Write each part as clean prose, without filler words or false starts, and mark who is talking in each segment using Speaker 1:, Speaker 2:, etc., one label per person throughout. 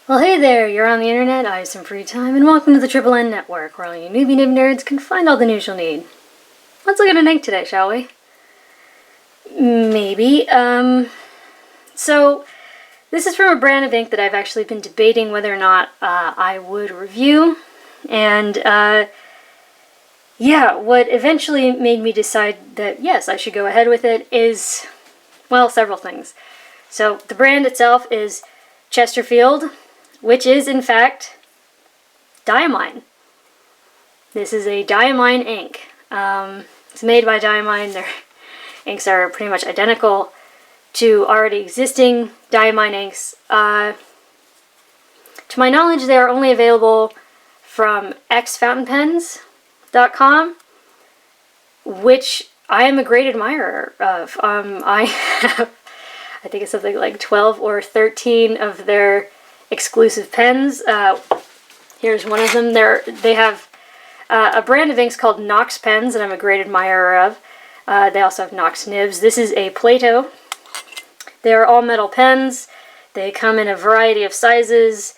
Speaker 1: Well, hey there, you're on the internet, I have some free time, and welcome to the Triple N Network, where all you newbie nib nerds can find all the news you'll need. Let's look at an ink today, shall we? Maybe. So, this is from a brand of ink that I've actually been debating whether or not I would review, and yeah, what eventually made me decide that yes, I should go ahead with it is, well, several things. So, the brand itself is Chesterfield, which is, in fact, Diamine. This is a Diamine ink. It's made by Diamine. Their inks are pretty much identical to already existing Diamine inks. To my knowledge, they are only available from xfountainpens.com, which I am a great admirer of. I have, I think it's something like 12 or 13 of their exclusive pens. Here's one of them. They have a brand of inks called Nox pens, and I'm a great admirer of. They also have Nox nibs. This is a Plato. They are all metal pens. They come in a variety of sizes,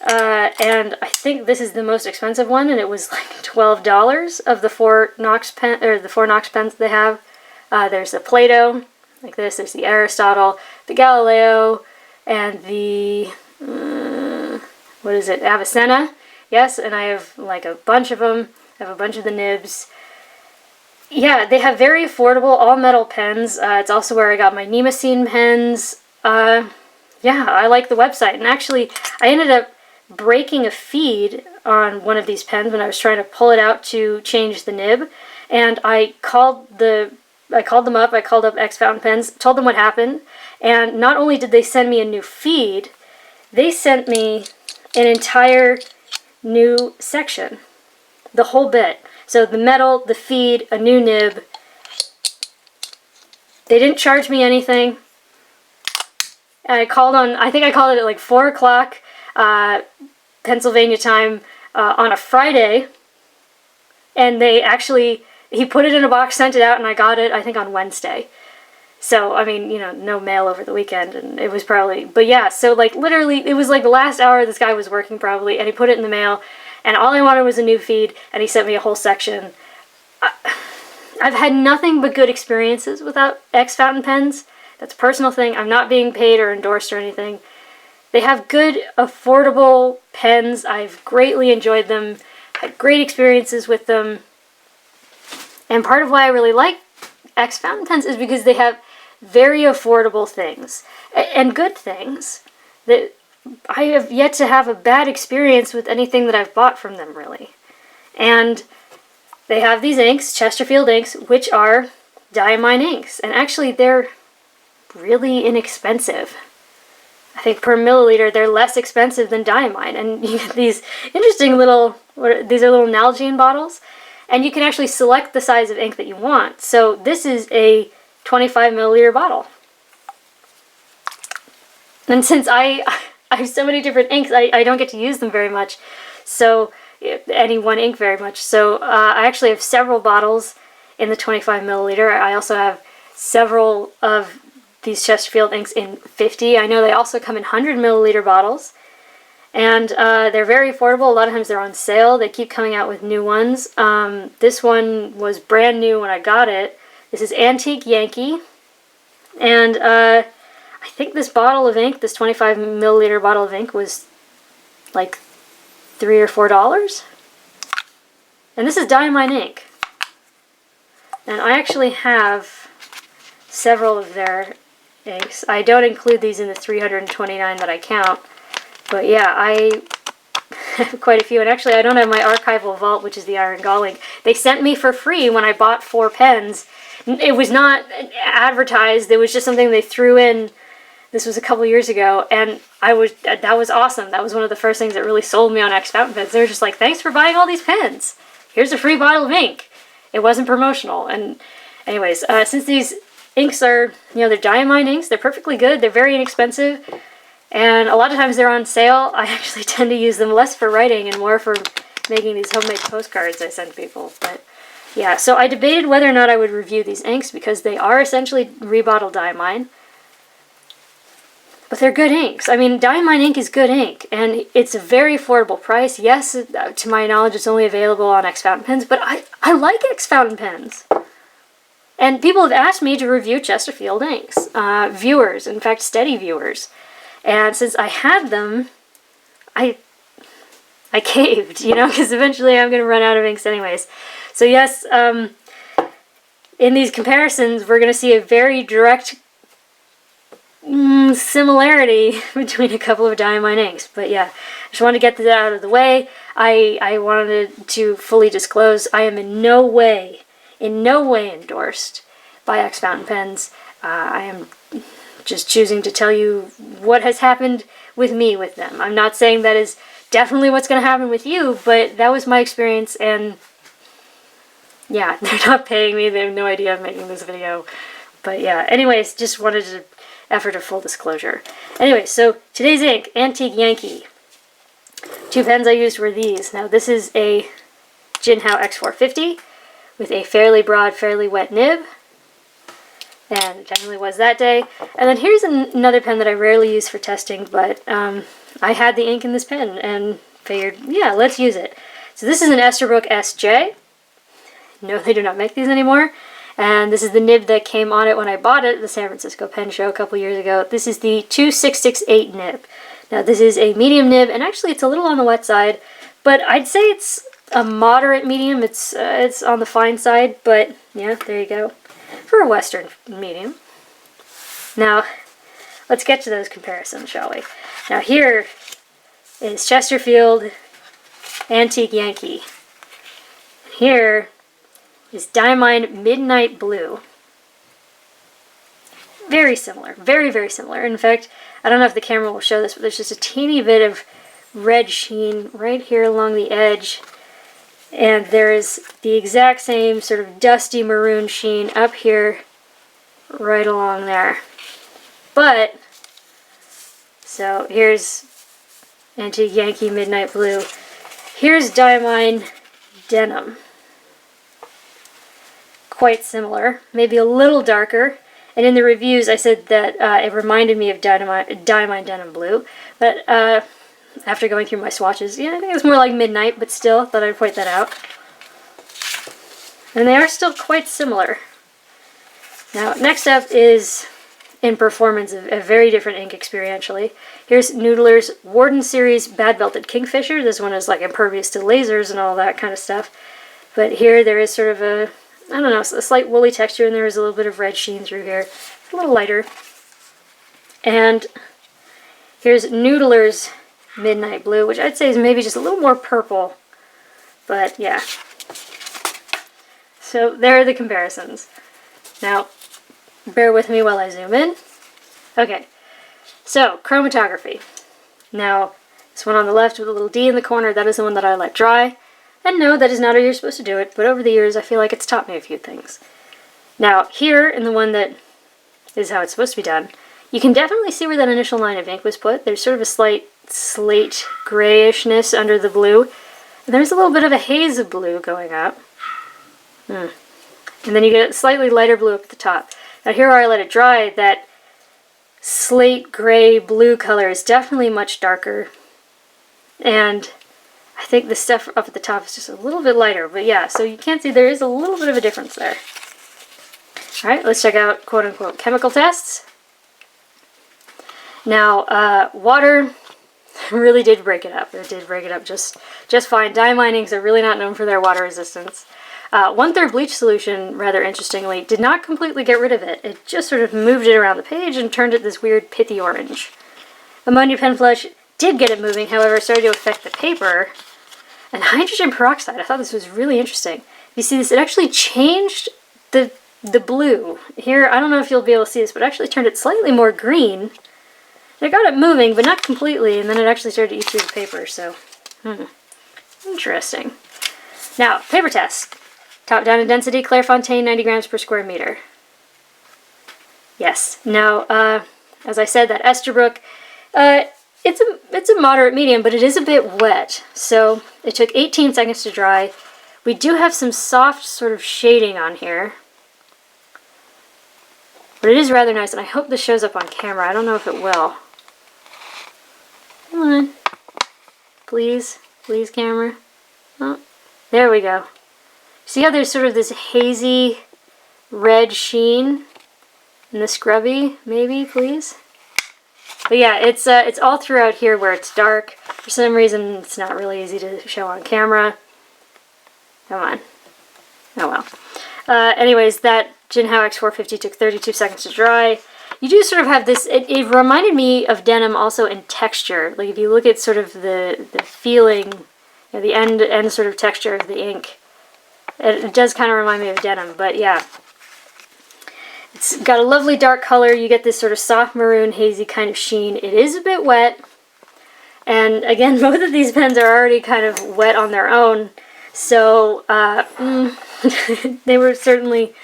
Speaker 1: and I think this is the most expensive one, and it was like $12 of the four Nox pens they have. There's the Plato, like this. There's the Aristotle, the Galileo, and the what is it? Avicenna. Yes, and I have like a bunch of them. I have a bunch of the nibs. Yeah, they have very affordable all metal pens. It's also where I got my Nemosine pens. Yeah, I like the website. And actually, I ended up breaking a feed on one of these pens when I was trying to pull it out to change the nib. And I called them up. I called up X Fountain Pens, told them what happened. And not only did they send me a new feed, they sent me an entire new section. The whole bit. So the metal, the feed, a new nib. They didn't charge me anything. I think I called it at like 4 o'clock Pennsylvania time on a Friday. And he put it in a box, sent it out, and I got it, I think, on Wednesday. So, I mean, no mail over the weekend, and it was probably, but yeah, so like literally, it was like the last hour this guy was working probably, and he put it in the mail, and all I wanted was a new feed, and he sent me a whole section. I've had nothing but good experiences without X Fountain Pens. That's a personal thing. I'm not being paid or endorsed or anything. They have good, affordable pens. I've greatly enjoyed them, had great experiences with them, and part of why I really like X Fountain Pens is because they have very affordable things and good things that I have yet to have a bad experience with anything that I've bought from them, really. And they have these inks, Chesterfield inks, which are Diamine inks, and actually they're really inexpensive. I think per milliliter they're less expensive than Diamine, and you get these interesting these are little Nalgene bottles, and you can actually select the size of ink that you want. So this is a 25 milliliter bottle. And since I have so many different inks, I don't get to use them very much. So, any one ink very much. So I actually have several bottles in the 25 milliliter. I also have several of these Chesterfield inks in 50. I know they also come in 100 milliliter bottles. And they're very affordable. A lot of times they're on sale. They keep coming out with new ones. This one was brand new when I got it. This is Antique Yankee. And I think this bottle of ink, this 25 milliliter bottle of ink, was like $3 or $4. And this is Diamine ink. And I actually have several of their inks. I don't include these in the 329 that I count. But yeah, I have quite a few. And actually, I don't have my archival vault, which is the Iron Gall ink. They sent me for free when I bought 4 pens. It was not advertised. It was just something they threw in. This was a couple years ago, and that was awesome. That was one of the first things that really sold me on X Fountain Pens. They were just like, thanks for buying all these pens. Here's a free bottle of ink. It wasn't promotional. And anyways, since these inks are, they're Diamine inks, they're perfectly good. They're very inexpensive. And a lot of times they're on sale. I actually tend to use them less for writing and more for making these homemade postcards I send people. But yeah, so I debated whether or not I would review these inks because they are essentially rebottled Diamine. but they're good inks. I mean, Diamine ink is good ink, and it's a very affordable price. Yes, to my knowledge, it's only available on X fountain pens, but I like X fountain pens. And people have asked me to review Chesterfield inks, viewers, in fact, steady viewers. And since I had them, I caved, you know, because eventually I'm going to run out of inks anyways. So yes, in these comparisons, we're going to see a very direct similarity between a couple of Diamine inks. But yeah, I just wanted to get that out of the way. I wanted to fully disclose I am in no way endorsed by X fountain pens. I am just choosing to tell you what has happened with me with them. I'm not saying that is definitely what's going to happen with you, but that was my experience, and yeah, they're not paying me. They have no idea I'm making this video. But yeah, anyways, just wanted to effort of full disclosure. Anyway, so today's ink, Antique Yankee. Two pens I used were these. Now this is a JinHao X450 with a fairly broad, fairly wet nib. And it definitely was that day. And then here's another pen that I rarely use for testing, but I had the ink in this pen and figured, yeah, let's use it. So this is an Esterbrook S.J. No, they do not make these anymore. And this is the nib that came on it when I bought it at the San Francisco Pen Show a couple years ago. This is the 2668 nib. Now this is a medium nib, and actually it's a little on the wet side, but I'd say it's a moderate medium. It's on the fine side, but yeah, there you go. For a Western medium. Now, let's get to those comparisons, shall we? Now here is Chesterfield Antique Yankee. Here is Diamine Midnight Blue. Very similar. Very, very similar. In fact, I don't know if the camera will show this, but there's just a teeny bit of red sheen right here along the edge. And there is the exact same sort of dusty maroon sheen up here, right along there. But, so here's Antique Yankee Midnight Blue. Here's Diamine Denim. Quite similar, maybe a little darker. And in the reviews I said that it reminded me of Diamine Denim Blue. But after going through my swatches, yeah, I think it's more like Midnight, but still, thought I'd point that out. And they are still quite similar. Now, next up is, in performance, a very different ink experientially. Here's Noodler's Warden Series Bad Belted Kingfisher. This one is like impervious to lasers and all that kind of stuff. But here there is sort of a, I don't know, a slight woolly texture, and there is a little bit of red sheen through here. A little lighter. And here's Noodler's Midnight Blue, which I'd say is maybe just a little more purple. But yeah. So there are the comparisons. Now, bear with me while I zoom in. Okay, so chromatography. Now, this one on the left with a little D in the corner, that is the one that I let dry. And no, that is not how you're supposed to do it, but over the years I feel like it's taught me a few things. Now, here, in the one that is how it's supposed to be done, you can definitely see where that initial line of ink was put. There's sort of a slight slate grayishness under the blue. And there's a little bit of a haze of blue going up. And then you get a slightly lighter blue up at the top. Now here where I let it dry, that slate gray blue color is definitely much darker. And I think the stuff up at the top is just a little bit lighter. But yeah, so you can see there is a little bit of a difference there. Alright, let's check out quote-unquote chemical tests. Now, water really did break it up. It did break it up just fine. Diamine inks are really not known for their water resistance. 1/3 bleach solution, rather interestingly, did not completely get rid of it. It just sort of moved it around the page and turned it this weird pithy orange. Ammonia pen flush did get it moving, however, it started to affect the paper. And hydrogen peroxide, I thought this was really interesting. You see this, it actually changed the blue. Here, I don't know if you'll be able to see this, but it actually turned it slightly more green. It got it moving, but not completely, and then it actually started to eat through the paper, so, interesting. Now, paper test. Top down in density, Clairefontaine, 90 grams per square meter. Yes. Now, as I said, that Esterbrook, it's a moderate medium, but it is a bit wet. So it took 18 seconds to dry. We do have some soft sort of shading on here. But it is rather nice, and I hope this shows up on camera. I don't know if it will. Come on. Please. Please, camera. Oh, there we go. See how there's sort of this hazy red sheen in the scrubby? Maybe, please? But yeah, it's all throughout here where it's dark. For some reason, it's not really easy to show on camera. Come on. Oh well. Anyways, that JinHao X450 took 32 seconds to dry. You do sort of have this, it reminded me of denim also in texture. Like if you look at sort of the feeling, you know, the end sort of texture of the ink, it does kind of remind me of denim, but yeah. It's got a lovely dark color. You get this sort of soft maroon, hazy kind of sheen. It is a bit wet. And again, both of these pens are already kind of wet on their own. So, they were certainly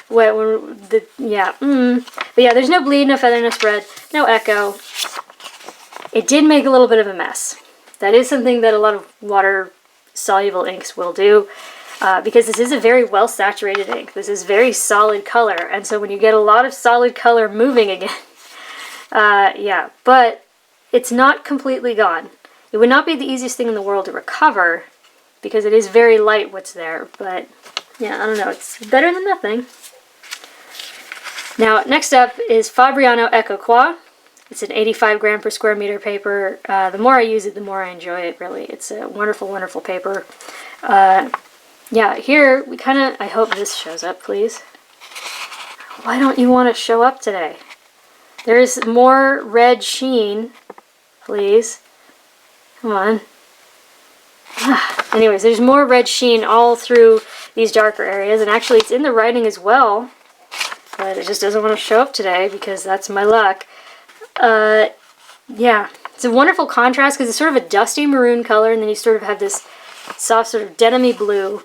Speaker 1: wet when But yeah, there's no bleed, no feather, no spread, no echo. It did make a little bit of a mess. That is something that a lot of water-soluble inks will do. Because this is a very well saturated ink. This is very solid color, and so when you get a lot of solid color moving again, yeah, but it's not completely gone. It would not be the easiest thing in the world to recover, because it is very light what's there, but yeah, I don't know, it's better than nothing. Now, next up is Fabriano Eco Qua. It's an 85 gram per square meter paper. The more I use it, the more I enjoy it, really. It's a wonderful, wonderful paper. Yeah, here we kind of, I hope this shows up, please. Why don't you want to show up today? There's more red sheen, please. Come on. Anyways, there's more red sheen all through these darker areas, and actually it's in the writing as well, but it just doesn't want to show up today because that's my luck. Yeah, it's a wonderful contrast because it's sort of a dusty maroon color, and then you sort of have this soft sort of denim-y blue.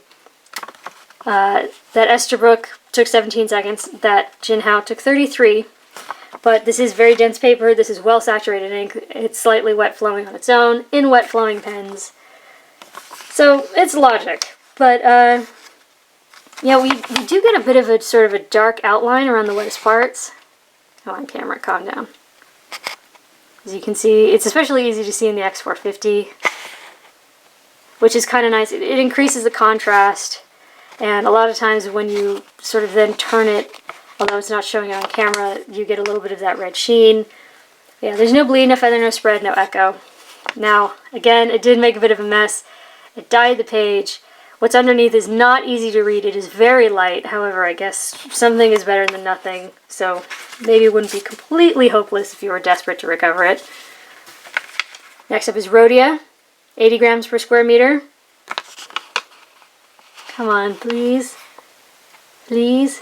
Speaker 1: That Esterbrook took 17 seconds, that JinHao took 33, but this is very dense paper, this is well saturated ink, it's slightly wet flowing on its own, in wet flowing pens, so it's logic, but yeah, we do get a bit of a sort of a dark outline around the wettest parts. Come on camera, calm down. As you can see, it's especially easy to see in the X450, which is kind of nice. It increases the contrast. And a lot of times when you sort of then turn it, although it's not showing it on camera, you get a little bit of that red sheen. Yeah, there's no bleed, no feather, no spread, no echo. Now, again, it did make a bit of a mess. It dyed the page. What's underneath is not easy to read. It is very light. However, I guess something is better than nothing. So maybe it wouldn't be completely hopeless if you were desperate to recover it. Next up is Rhodia, 80 grams per square meter. Come on, please. Please.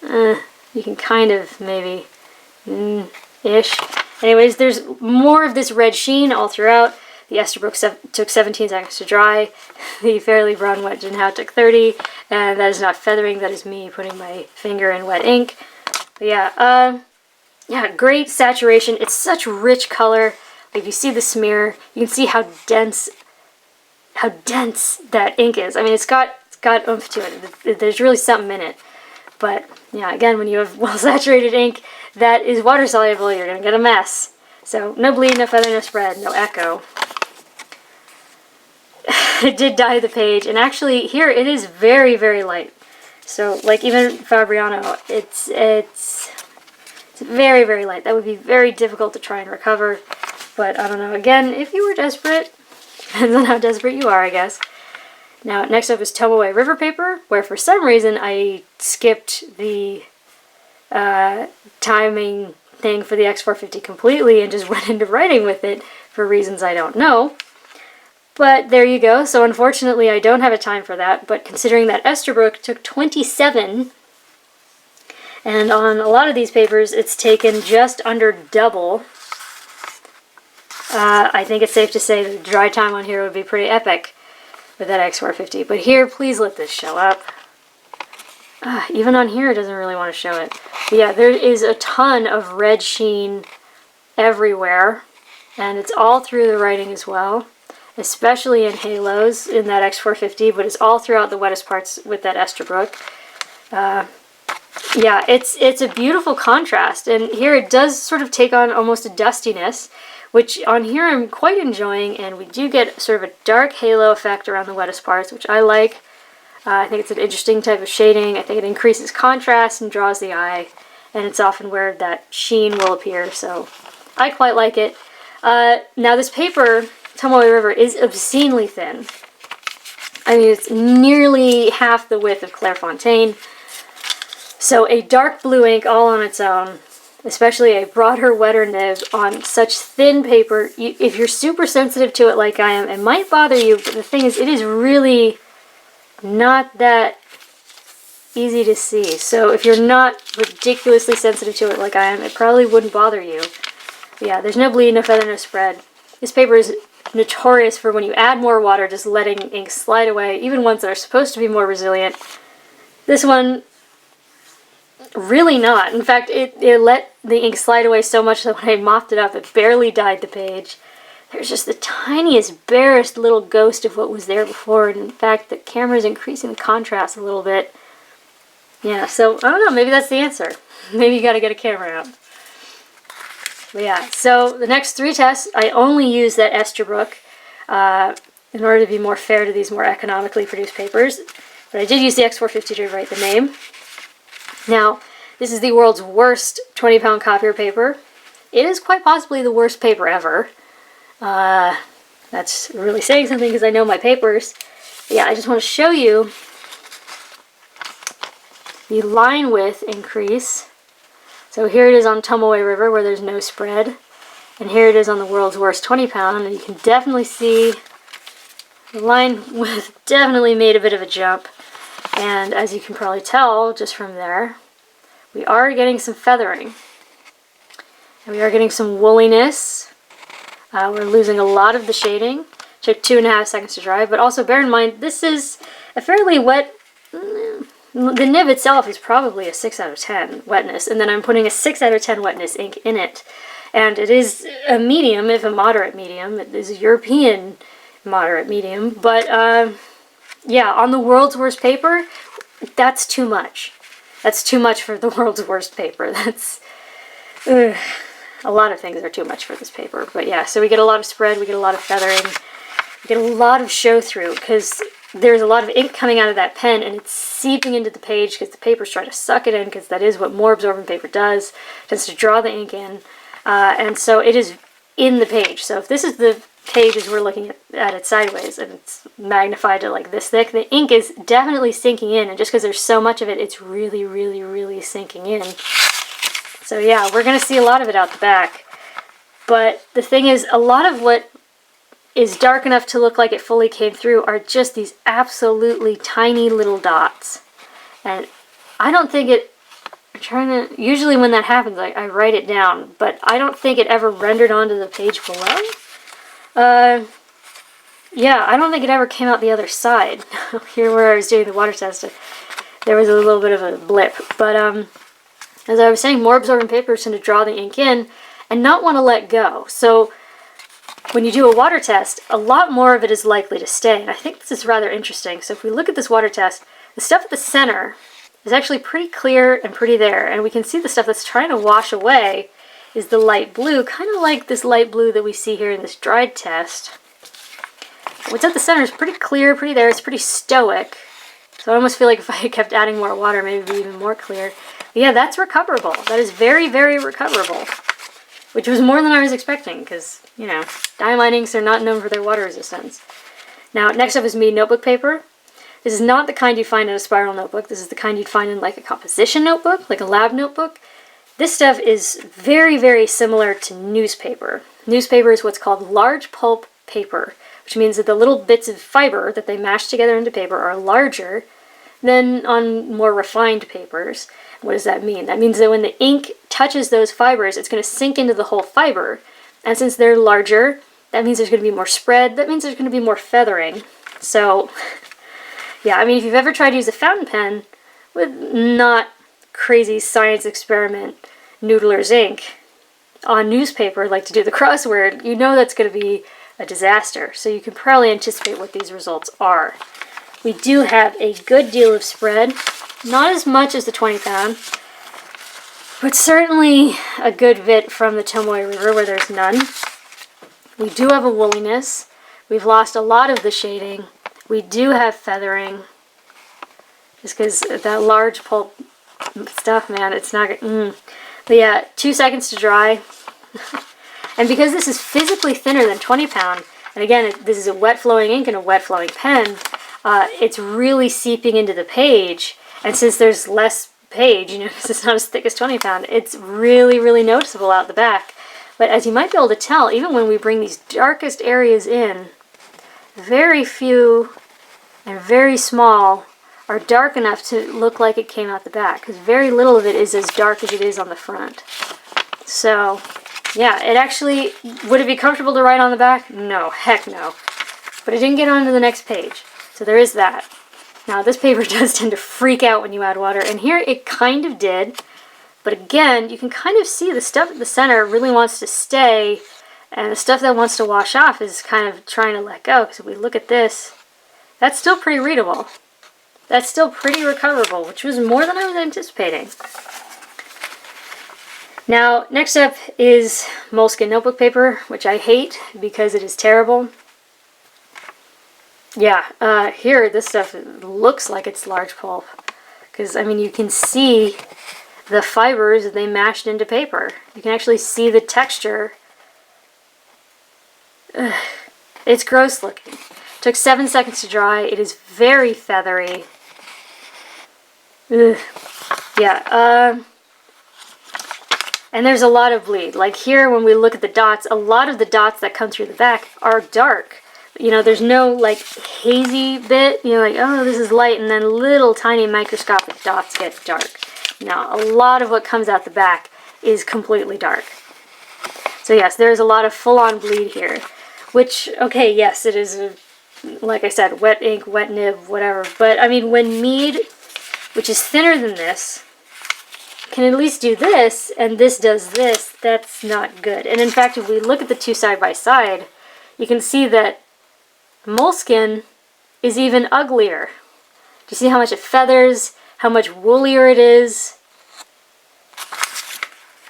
Speaker 1: You can kind of, maybe, ish. Anyways, there's more of this red sheen all throughout. The Esterbrook took 17 seconds to dry. The Fairly Brown Wet JinHao took 30. And that is not feathering, that is me putting my finger in wet ink. But yeah, yeah, great saturation. It's such rich color. If you see the smear, you can see how dense that ink is. I mean, it's got oomph to it. There's really something in it. But yeah, again, when you have well-saturated ink that is water-soluble, you're going to get a mess. So no bleed, no feather, no spread, no echo. It did dye the page, and actually here it is very, very light. So like even Fabriano, it's very, very light. That would be very difficult to try and recover. But I don't know, again, if you were desperate, depends on how desperate you are, I guess. Now, next up is Tomoe River paper, where for some reason I skipped the timing thing for the X450 completely and just went into writing with it for reasons I don't know. But there you go. So unfortunately, I don't have a time for that. But considering that Esterbrook took 27, and on a lot of these papers, it's taken just under double, I think it's safe to say that the dry time on here would be pretty epic with that X450. But here, please let this show up. Even on here, it doesn't really want to show it. But yeah, there is a ton of red sheen everywhere, and it's all through the writing as well, especially in halos in that X450, but it's all throughout the wettest parts with that Esterbrook. Yeah, it's a beautiful contrast, and here it does sort of take on almost a dustiness, which on here I'm quite enjoying, and we do get sort of a dark halo effect around the wettest parts, which I like. I think it's an interesting type of shading. I think it increases contrast and draws the eye, and it's often where that sheen will appear, so I quite like it. Now this paper, Tomoe River, is obscenely thin. I mean, it's nearly half the width of Clairefontaine. So a dark blue ink all on its own, especially a broader, wetter nib on such thin paper, if you're super sensitive to it like I am, it might bother you, but the thing is, it is really not that easy to see. So if you're not ridiculously sensitive to it like I am, it probably wouldn't bother you. But yeah, there's no bleed, no feather, no spread. This paper is notorious for when you add more water, just letting ink slide away, even ones that are supposed to be more resilient. This one, really not. In fact, it let the ink slide away so much that when I mopped it up, it barely dyed the page. There's just the tiniest, barest little ghost of what was there before, and in fact, the camera is increasing the contrast a little bit. Yeah, so, I don't know, maybe that's the answer. Maybe you gotta get a camera out. But yeah, so the next 3 tests, I only use that Esterbrook in order to be more fair to these more economically produced papers. But I did use the X450 to write the name. Now, this is the world's worst 20-pound copier paper. It is quite possibly the worst paper ever. That's really saying something because I know my papers. But yeah, I just want to show you the line width increase. So here it is on Tomoe River where there's no spread. And here it is on the world's worst 20-pound. And you can definitely see the line width definitely made a bit of a jump. And as you can probably tell just from there, we are getting some feathering. And we are getting some woolliness. We're losing a lot of the shading. Took 2.5 seconds to dry, but also bear in mind this is a fairly wet. The nib itself is probably a 6 out of 10 wetness, and then I'm putting a 6 out of 10 wetness ink in it. And it is a medium, if a moderate medium. It is a European moderate medium, but yeah, on the world's worst paper, that's too much. That's too much for the world's worst paper. That's a lot of things are too much for this paper. But yeah, so we get a lot of spread, we get a lot of feathering, we get a lot of show through because there's a lot of ink coming out of that pen and it's seeping into the page because the paper's trying to suck it in, because that is what more absorbent paper does. It tends to draw the ink in, and so it is in the page. So if this is the page as we're looking at it sideways and it's magnified to like this thick, the ink is definitely sinking in, and just because there's so much of it, it's really, really, really sinking in. So yeah, we're going to see a lot of it out the back. But the thing is, a lot of what is dark enough to look like it fully came through are just these absolutely tiny little dots. And I don't think it, I'm trying to, usually when that happens, I write it down, but I don't think it ever rendered onto the page below. Yeah, I don't think it ever came out the other side. Here where I was doing the water test, there was a little bit of a blip. But as I was saying, more absorbent papers tend to draw the ink in and not want to let go. So when you do a water test, a lot more of it is likely to stay. And I think this is rather interesting. So if we look at this water test, the stuff at the center is actually pretty clear and pretty there. And we can see the stuff that's trying to wash away is the light blue, kind of like this light blue that we see here in this dried test. What's at the center is pretty clear, pretty there. It's pretty stoic. So I almost feel like if I kept adding more water, maybe it'd be even more clear. But yeah, that's recoverable. That is very, very recoverable. Which was more than I was expecting, because, you know, Diamine inks are not known for their water resistance. Now, next up is Mead Notebook Paper. This is not the kind you find in a spiral notebook. This is the kind you'd find in like a composition notebook, like a lab notebook. This stuff is very, very similar to newspaper. Newspaper is what's called large pulp paper, which means that the little bits of fiber that they mash together into paper are larger than on more refined papers. What does that mean? That means that when the ink touches those fibers, it's going to sink into the whole fiber. And since they're larger, that means there's going to be more spread. That means there's going to be more feathering. So, yeah, I mean, if you've ever tried to use a fountain pen with not crazy science experiment noodler's ink on newspaper, like to do the crossword, you know that's going to be a disaster. So you can probably anticipate what these results are. We do have a good deal of spread. Not as much as the 20-pound, but certainly a good bit from the Tomoe River where there's none. We do have a wooliness. We've lost a lot of the shading. We do have feathering. Just because that large pulp stuff, man, it's not good. But yeah, 2 seconds to dry. And because this is physically thinner than 20 pound, and again, this is a wet flowing ink and a wet flowing pen, it's really seeping into the page. And since there's less page, you know, because it's not as thick as 20 pound, it's really, really noticeable out the back. But as you might be able to tell, even when we bring these darkest areas in, very few and very small are dark enough to look like it came out the back, because very little of it is as dark as it is on the front. So, yeah, it actually, would it be comfortable to write on the back? No, heck no. But it didn't get onto the next page, so there is that. Now, this paper does tend to freak out when you add water, and here it kind of did. But again, you can kind of see the stuff at the center really wants to stay, and the stuff that wants to wash off is kind of trying to let go. Because if we look at this, that's still pretty readable. That's still pretty recoverable, which was more than I was anticipating. Now, next up is Moleskine notebook paper, which I hate because it is terrible. Yeah, here, this stuff looks like it's large pulp. Because, I mean, you can see the fibers that they mashed into paper. You can actually see the texture. Ugh. It's gross looking. It took 7 seconds to dry. It is very feathery. Ugh. Yeah, and there's a lot of bleed. Like here, when we look at the dots, a lot of the dots that come through the back are dark. You know, there's no like hazy bit, you know, like, oh, this is light, and then little tiny microscopic dots get dark. Now, a lot of what comes out the back is completely dark. So yes, there's a lot of full-on bleed here, which, okay, yes, it is, like I said, wet ink, wet nib, whatever. But, I mean, when Mead, which is thinner than this, can at least do this, and this does this, that's not good. And in fact, if we look at the two side by side, you can see that Moleskine is even uglier. Do you see how much it feathers, how much woolier it is?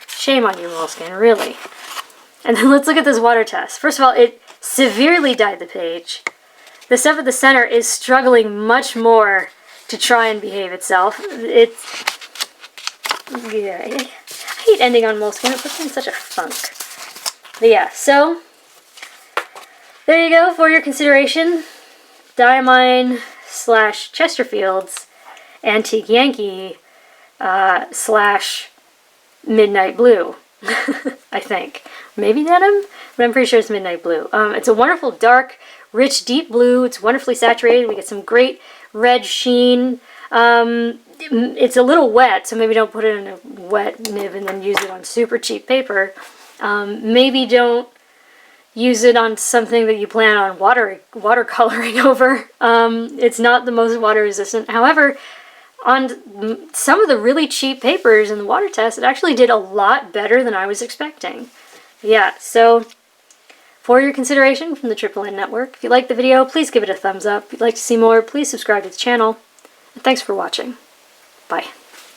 Speaker 1: Shame on you, Moleskine, really. And then let's look at this water test. First of all, it severely dyed the page. The stuff at the center is struggling much more to try and behave itself. It's... yeah, I hate ending on Moleskine. It puts me in such a funk. But yeah, so there you go for your consideration. Diamine / Chesterfield's Antique Yankee / Midnight Blue. I think. Maybe denim, but I'm pretty sure it's Midnight Blue. It's a wonderful, dark, rich, deep blue. It's wonderfully saturated. We get some great red sheen. It's a little wet, so maybe don't put it in a wet nib and then use it on super cheap paper. Maybe don't use it on something that you plan on watercoloring over. It's not the most water resistant. However, on some of the really cheap papers in the water test, it actually did a lot better than I was expecting. Yeah, so for your consideration from the Triple N Network, if you liked the video, please give it a thumbs up. If you'd like to see more, please subscribe to the channel. And thanks for watching. Bye.